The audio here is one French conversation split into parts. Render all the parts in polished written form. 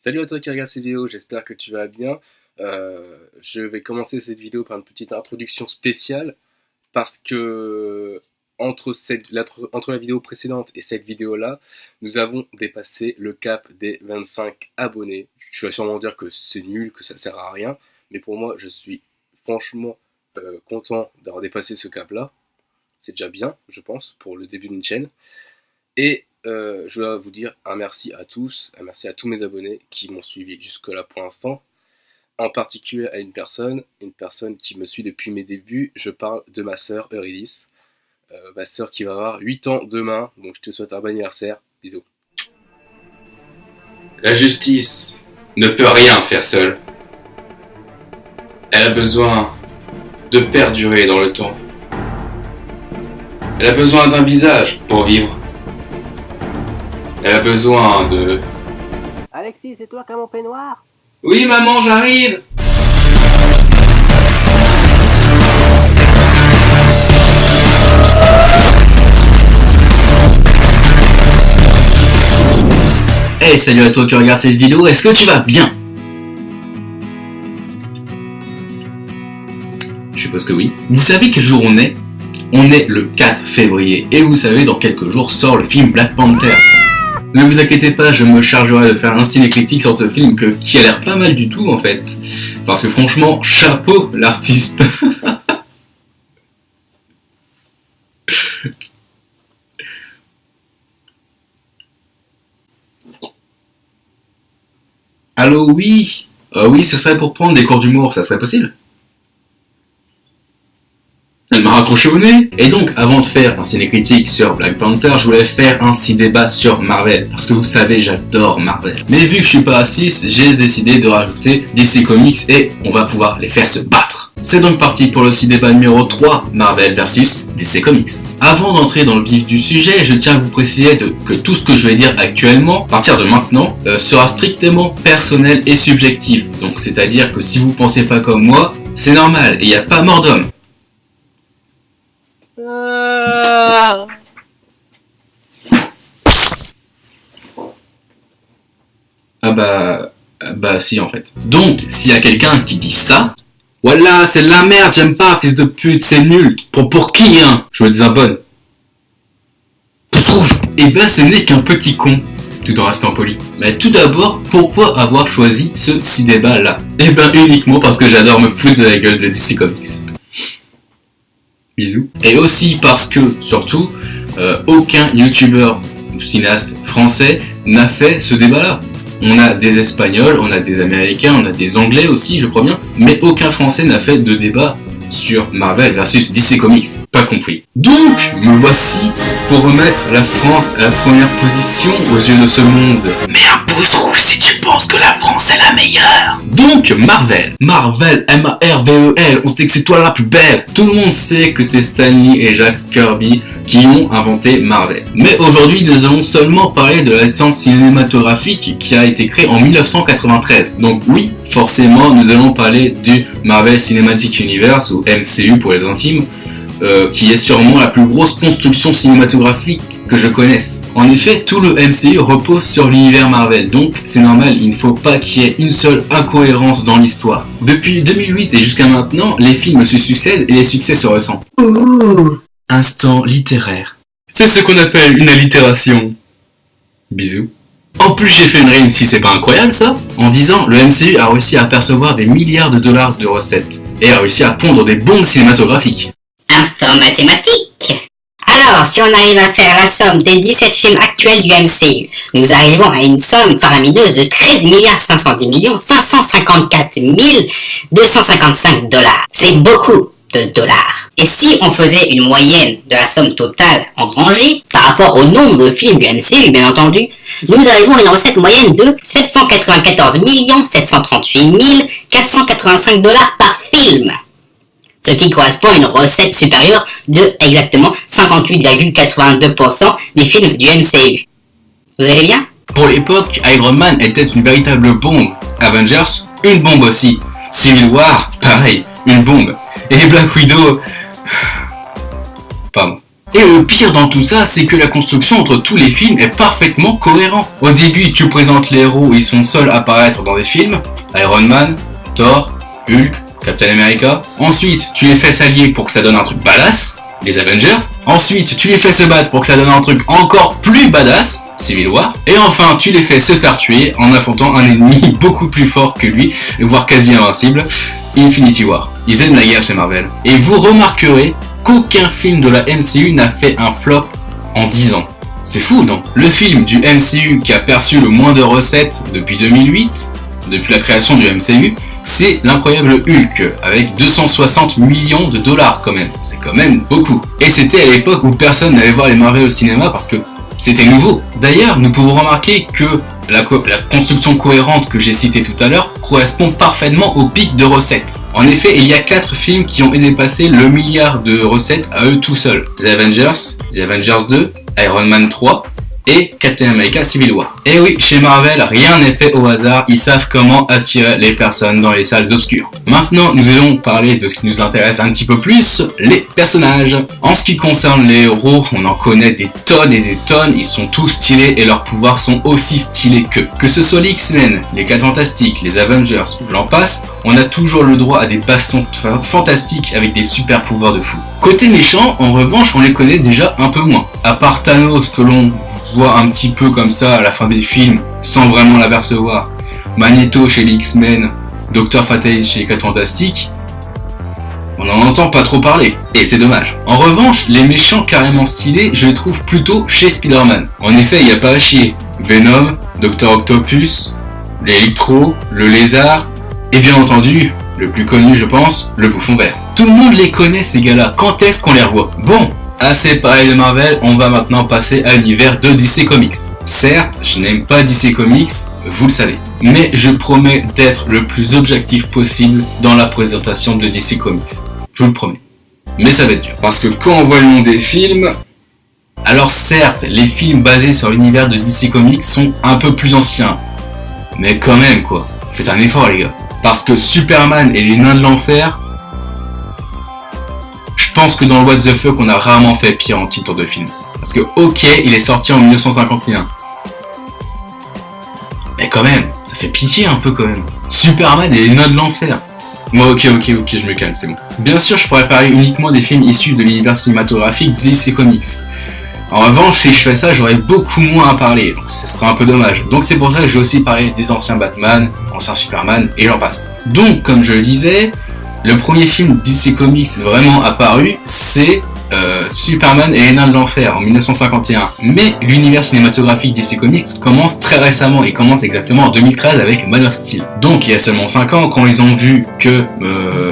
Salut à toi qui regarde cette vidéo, j'espère que tu vas bien. Je vais commencer cette vidéo par une petite introduction spéciale parce que entre la vidéo précédente et cette vidéo-là, nous avons dépassé le cap des 25 abonnés. Je vais sûrement dire que c'est nul, que ça sert à rien, mais pour moi, je suis franchement content d'avoir dépassé ce cap-là. C'est déjà bien, je pense, pour le début d'une chaîne. Et je dois vous dire un merci à tous, un merci à tous mes abonnés qui m'ont suivi jusque-là pour l'instant. En particulier à une personne qui me suit depuis mes débuts. Je parle de ma sœur Eurydice, ma sœur qui va avoir 8 ans demain, donc je te souhaite un bon anniversaire. Bisous. La justice ne peut rien faire seule. Elle a besoin de perdurer dans le temps. Elle a besoin d'un visage pour vivre. Elle a besoin de... Alexis, c'est toi qui as mon peignoir? Oui maman, j'arrive. Hey, salut à toi qui regarde cette vidéo, est-ce que tu vas bien? Je suppose que oui. Vous savez quel jour on est? On est le 4 février, et vous savez dans quelques jours sort le film Black Panther. Ne vous inquiétez pas, je me chargerai de faire un ciné-critique sur ce film qui a l'air pas mal du tout en fait. Parce que franchement, chapeau l'artiste. Allô, oui. Oui, ce serait pour prendre des cours d'humour, ça serait possible? Elle m'a raccroché au nez. Et donc, avant de faire un ciné-critique sur Black Panther, je voulais faire un ciné-débat sur Marvel. Parce que vous savez, j'adore Marvel. Mais vu que je suis pas à 6, j'ai décidé de rajouter DC Comics et on va pouvoir les faire se battre. C'est donc parti pour le ciné-débat numéro 3, Marvel versus DC Comics. Avant d'entrer dans le vif du sujet, je tiens à vous préciser que tout ce que je vais dire actuellement, à partir de maintenant, sera strictement personnel et subjectif. Donc, c'est-à-dire que si vous pensez pas comme moi, c'est normal et il n'y a pas mort d'homme. Bah si en fait. Donc, s'il y a quelqu'un qui dit ça, voilà, c'est de la merde, j'aime pas, fils de pute, c'est nul, pour qui hein? Je me désabonne. Et ben ce n'est qu'un petit con, tout en restant poli. Mais tout d'abord, pourquoi avoir choisi ce ciné-débat là? Et ben uniquement parce que j'adore me foutre de la gueule de DC Comics. Bisous. Et aussi parce que, surtout, aucun youtubeur ou cinéaste français n'a fait ce débat-là. On a des Espagnols, on a des Américains, on a des Anglais aussi, je crois bien, mais aucun Français n'a fait de débat sur Marvel versus DC Comics. Pas compris. Donc, me voici pour remettre la France à la première position aux yeux de ce monde. Mais un pouce rouge si tu penses que la France est la meilleure. Donc, Marvel. Marvel, M-A-R-V-E-L, on sait que c'est toi la plus belle. Tout le monde sait que c'est Stan Lee et Jack Kirby qui ont inventé Marvel. Mais aujourd'hui, nous allons seulement parler de la licence cinématographique qui a été créée en 1993. Donc oui, forcément, nous allons parler du Marvel Cinematic Universe, ou MCU pour les intimes, qui est sûrement la plus grosse construction cinématographique que je connaisse. En effet, tout le MCU repose sur l'univers Marvel, donc c'est normal, il ne faut pas qu'il y ait une seule incohérence dans l'histoire. Depuis 2008 et jusqu'à maintenant, les films se succèdent et les succès se ressentent. Ouh, instant littéraire. C'est ce qu'on appelle une allitération. Bisous. En plus j'ai fait une rime, si c'est pas incroyable ça. En 10 ans, le MCU a réussi à percevoir des milliards de dollars de recettes et a réussi à pondre des bombes cinématographiques. Instant mathématique. Alors, si on arrive à faire la somme des 17 films actuels du MCU, nous arrivons à une somme faramineuse de 13 510 554 255 dollars. C'est beaucoup de dollars. Et si on faisait une moyenne de la somme totale engrangée par rapport au nombre de films du MCU, bien entendu, nous arrivons à une recette moyenne de 794 738 485 dollars par film. Ce qui correspond à une recette supérieure de exactement 58,82% des films du MCU. Vous allez bien? Pour l'époque, Iron Man était une véritable bombe. Avengers, une bombe aussi. Civil War, pareil, une bombe. Et Black Widow... Pardon. Et le pire dans tout ça, c'est que la construction entre tous les films est parfaitement cohérente. Au début, tu présentes les héros, ils sont seuls à apparaître dans des films. Iron Man, Thor, Hulk, Captain America. Ensuite, tu les fais s'allier pour que ça donne un truc badass, les Avengers. Ensuite, tu les fais se battre pour que ça donne un truc encore plus badass, Civil War. Et enfin, tu les fais se faire tuer en affrontant un ennemi beaucoup plus fort que lui, voire quasi invincible, Infinity War. Ils aiment la guerre chez Marvel. Et vous remarquerez qu'aucun film de la MCU n'a fait un flop en 10 ans. C'est fou, non? Le film du MCU qui a perçu le moins de recettes depuis 2008, depuis la création du MCU, c'est l'incroyable Hulk, avec 260 millions de dollars quand même. C'est quand même beaucoup. Et c'était à l'époque où personne n'allait voir les Marvel au cinéma parce que c'était nouveau. D'ailleurs, nous pouvons remarquer que la construction cohérente que j'ai citée tout à l'heure correspond parfaitement au pic de recettes. En effet, il y a 4 films qui ont dépassé le milliard de recettes à eux tout seuls. The Avengers 2, Iron Man 3 et Captain America Civil War. Et oui, chez Marvel, rien n'est fait au hasard, ils savent comment attirer les personnes dans les salles obscures. Maintenant, nous allons parler de ce qui nous intéresse un petit peu plus, les personnages. En ce qui concerne les héros, on en connaît des tonnes et des tonnes, ils sont tous stylés et leurs pouvoirs sont aussi stylés qu'eux. Que ce soit les X-Men, les 4 Fantastiques, les Avengers, j'en passe, on a toujours le droit à des bastons fantastiques avec des super pouvoirs de fou. Côté méchant, en revanche, on les connaît déjà un peu moins. À part Thanos que l'on voit un petit peu comme ça à la fin des films, sans vraiment l'apercevoir, Magneto chez les X-Men, Dr. Fatalis chez les 4 Fantastiques, on n'en entend pas trop parler, et c'est dommage. En revanche, les méchants carrément stylés, je les trouve plutôt chez Spider-Man. En effet, il n'y a pas à chier. Venom, Dr. Octopus, l'Electro, le Lézard, et bien entendu, le plus connu je pense, le Bouffon Vert. Tout le monde les connaît ces gars-là, quand est-ce qu'on les revoit? Bon, assez parlé de Marvel, on va maintenant passer à l'univers de DC Comics. Certes, je n'aime pas DC Comics, vous le savez, mais je promets d'être le plus objectif possible dans la présentation de DC Comics. Je vous le promets. Mais ça va être dur, parce que quand on voit le nom des films... Alors certes, les films basés sur l'univers de DC Comics sont un peu plus anciens, mais quand même quoi, faites un effort les gars. Parce que Superman et les Nains de l'Enfer... Je pense que dans le What the Fuck, on a rarement fait pire en titre de film. Parce que, ok, il est sorti en 1951. Mais quand même, ça fait pitié un peu quand même. Superman et les Nains de l'Enfer. Bon, ok, je me calme, c'est bon. Bien sûr, je pourrais parler uniquement des films issus de l'univers cinématographique de DC Comics. En revanche, si je fais ça, j'aurais beaucoup moins à parler, donc ce serait un peu dommage. Donc c'est pour ça que je vais aussi parler des anciens Batman, anciens Superman, et j'en passe. Donc, comme je le disais, le premier film DC Comics vraiment apparu, c'est Superman et les Nains de l'Enfer en 1951. Mais l'univers cinématographique DC Comics commence très récemment et commence exactement en 2013 avec Man of Steel. Donc il y a seulement 5 ans, quand ils ont vu que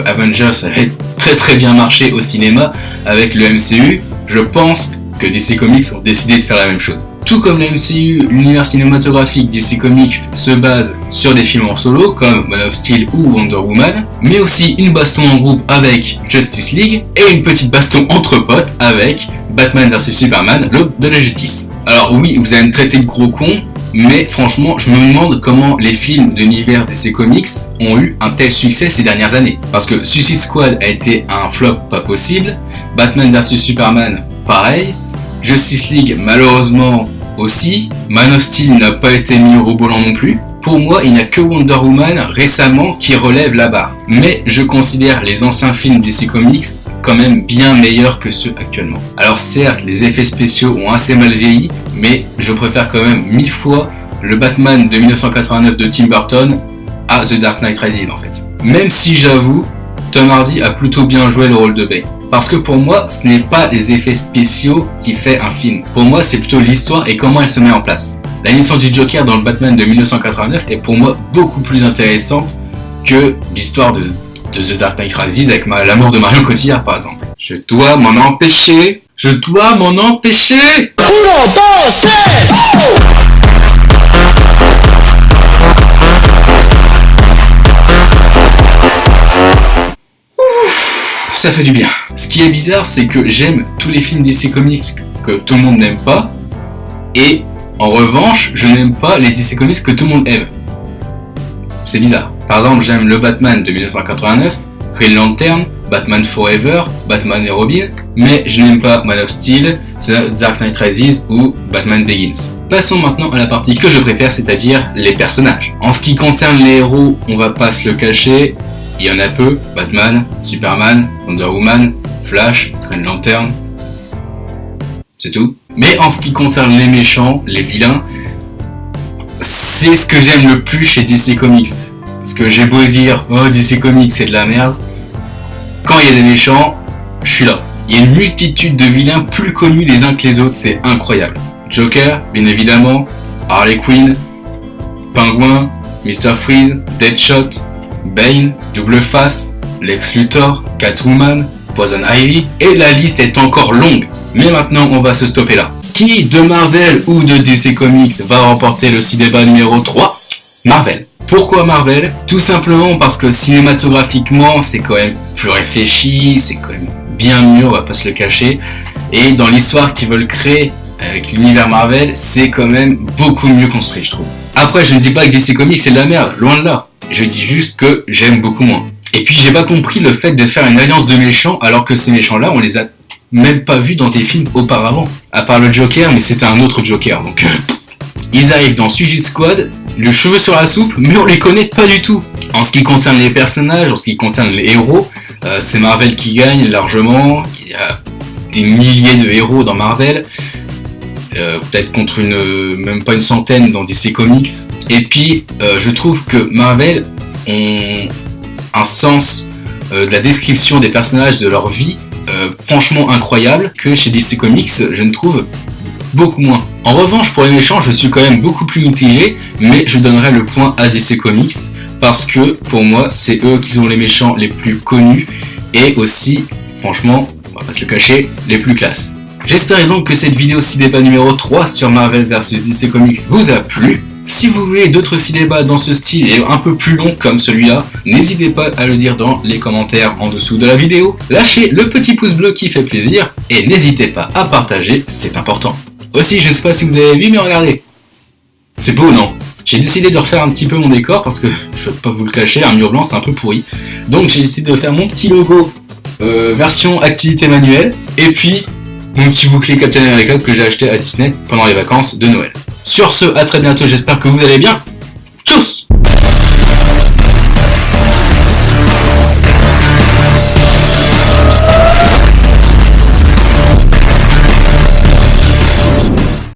Avengers avait très bien marché au cinéma avec le MCU, je pense que DC Comics ont décidé de faire la même chose. Tout comme le MCU, l'univers cinématographique DC Comics se base sur des films en solo comme Man of Steel ou Wonder Woman, mais aussi une baston en groupe avec Justice League et une petite baston entre potes avec Batman vs Superman, l'aube de la justice. Alors oui, vous allez me traiter de gros con, mais franchement, je me demande comment les films de l'univers DC Comics ont eu un tel succès ces dernières années. Parce que Suicide Squad a été un flop pas possible, Batman vs Superman, pareil, Justice League, malheureusement, aussi, Man of Steel n'a pas été mis au rebond non plus. Pour moi, il n'y a que Wonder Woman récemment qui relève la barre. Mais je considère les anciens films DC Comics quand même bien meilleurs que ceux actuellement. Alors certes, les effets spéciaux ont assez mal vieilli, mais je préfère quand même 1000 fois le Batman de 1989 de Tim Burton à The Dark Knight Rises en fait. Même si j'avoue, Tom Hardy a plutôt bien joué le rôle de Bane. Parce que pour moi, ce n'est pas les effets spéciaux qui fait un film. Pour moi, c'est plutôt l'histoire et comment elle se met en place. La naissance du Joker dans le Batman de 1989 est pour moi beaucoup plus intéressante que l'histoire de The Dark Knight Rises avec la mort de Marion Cotillard par exemple. Je dois m'en empêcher. Ça fait du bien. Ce qui est bizarre, c'est que j'aime tous les films DC Comics que tout le monde n'aime pas, et en revanche, je n'aime pas les DC Comics que tout le monde aime. C'est bizarre. Par exemple, j'aime le Batman de 1989, Green Lantern, Batman Forever, Batman et Robin, mais je n'aime pas Man of Steel, The Dark Knight Rises ou Batman Begins. Passons maintenant à la partie que je préfère, c'est-à-dire les personnages. En ce qui concerne les héros, on va pas se le cacher, il y en a peu, Batman, Superman, Wonder Woman, Flash, Green Lantern, c'est tout. Mais en ce qui concerne les méchants, les vilains, c'est ce que j'aime le plus chez DC Comics. Parce que j'ai beau dire, oh DC Comics c'est de la merde, quand il y a des méchants, je suis là. Il y a une multitude de vilains plus connus les uns que les autres, c'est incroyable. Joker, bien évidemment, Harley Quinn, Pingouin, Mr. Freeze, Deadshot, Bane, Double Face, Lex Luthor, Catwoman, Poison Ivy, et la liste est encore longue. Mais maintenant, on va se stopper là. Qui, de Marvel ou de DC Comics, va remporter le cinéma numéro 3 ? Marvel. Pourquoi Marvel ? Tout simplement parce que cinématographiquement, c'est quand même plus réfléchi, c'est quand même bien mieux, on va pas se le cacher. Et dans l'histoire qu'ils veulent créer avec l'univers Marvel, c'est quand même beaucoup mieux construit, je trouve. Après, je ne dis pas que DC Comics c'est de la merde, loin de là. Je dis juste que j'aime beaucoup moins. Et puis, j'ai pas compris le fait de faire une alliance de méchants, alors que ces méchants-là, on les a même pas vus dans des films auparavant. À part le Joker, mais c'était un autre Joker, donc... Ils arrivent dans Suicide Squad, le cheveu sur la soupe, mais on les connaît pas du tout. En ce qui concerne les personnages, en ce qui concerne les héros, c'est Marvel qui gagne largement. Il y a des milliers de héros dans Marvel, peut-être contre même pas une centaine dans DC Comics. Et puis, je trouve que Marvel ont un sens de la description des personnages, de leur vie, franchement incroyable, que chez DC Comics, je ne trouve beaucoup moins. En revanche, pour les méchants, je suis quand même beaucoup plus mitigé, mais je donnerai le point à DC Comics, parce que, pour moi, c'est eux qui sont les méchants les plus connus, et aussi, franchement, on va pas se le cacher, les plus classes. J'espère donc que cette vidéo cinéma numéro 3 sur Marvel vs DC Comics vous a plu. Si vous voulez d'autres cinémas dans ce style et un peu plus long comme celui-là, n'hésitez pas à le dire dans les commentaires en dessous de la vidéo. Lâchez le petit pouce bleu qui fait plaisir, et n'hésitez pas à partager, c'est important. Aussi, je sais pas si vous avez vu, mais regardez. C'est beau, non ? J'ai décidé de refaire un petit peu mon décor parce que, je vais pas vous le cacher, un mur blanc c'est un peu pourri. Donc j'ai décidé de faire mon petit logo version activité manuelle. Et puis, mon petit bouclier Captain America que j'ai acheté à Disney pendant les vacances de Noël. Sur ce, à très bientôt, j'espère que vous allez bien. Tchuss !